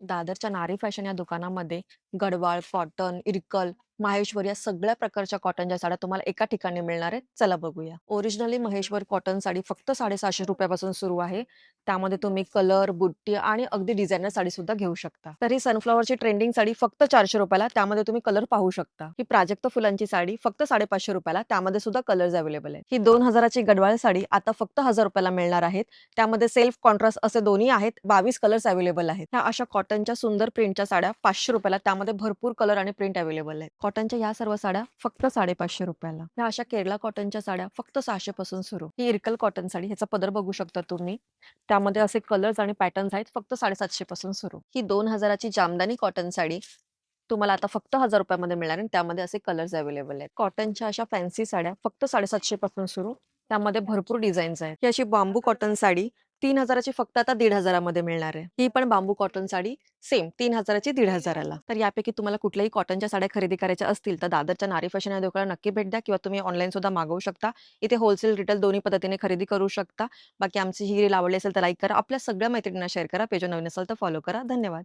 दादरच्या नारी फॅशन या दुकानामध्ये गडवाळ, कॉटन, इरकल, माहेश्वर या सगळ्या प्रकारच्या कॉटनच्या साड्या तुम्हाला एका ठिकाणी मिळणार आहेत. चला बघूया. ओरिजिनली महेश्वर कॉटन साडी फक्त ₹750 पासून सुरू आहे. त्यामध्ये तुम्ही कलर, बुट्टी आणि अगदी डिझायनर साडी सुद्धा घेऊ शकता. तर ही सनफ्लॉवरची ट्रेंडिंग साडी फक्त ₹400 ला त्यामध्ये तुम्ही कलर पाहू शकता. ही प्राजक्त फुलांची साडी फक्त ₹550 ला त्यामध्ये सुद्धा कलर्स अवेलेबल आहेत. ही 2000 ची गडवाळ साडी आता फक्त ₹1000 ला मिळणार आहेत. त्यामध्ये सेल्फ कॉन्ट्रास्ट असे दोन्ही आहेत. 22 कलर्स अवेलेबल आहेत. ह्या अशा कॉटनच्या सुंदर प्रिंटच्या साड्या ₹500 ला त्यामध्ये भरपूर कलर आणि प्रिंट अवेलेबल आहेत. कॉटनच्या या सर्व साड्या फक्त ₹550 ला. ह्या अशा केरला कॉटनच्या साड्या फक्त 600 पासून सुरू. ही इरकल कॉटन साडी ह्याचा पदर बघू शकता तुम्ही. त्यामध्ये असे कलर्स आणि पॅटर्न्स आहेत फक्त 750 पासून सुरू. ही 2000 ची जामदानी कॉटन साडी तुम्हाला आता फक्त ₹1000 मध्ये मिळणार आहे. त्यामध्ये असे कलर्स अवेलेबल आहेत. कॉटनच्या अशा फॅन्सी साड्या फक्त 750 पासून सुरू. त्यामध्ये भरपूर डिझाईन्स आहेत. ही अशी बांबू कॉटन साडी 3000 ची फक्त आता 1500 मध्ये मिळणार आहे. ही पण बांबू कॉटन साडी सेम 3000 ची 1500 ला. तर यापैकी तुम्हाला कुठल्याही कॉटनच्या साड्या खरेदी करायच्या असतील तर दादरच्या नारी फॅशन या दुकानाला नक्की भेट द्या किंवा तुम्ही ऑनलाईन सुद्धा मागवू शकता. इथे होलसेल, रिटेल दोन्ही पद्धतीने खरेदी करू शकता. बाकी आमची ही रील आवडली असेल तर लाईक करा. आपल्या सगळ्या मैत्रिणींना शेअर करा. पेज नवीन असेल तर फॉलो करा. धन्यवाद.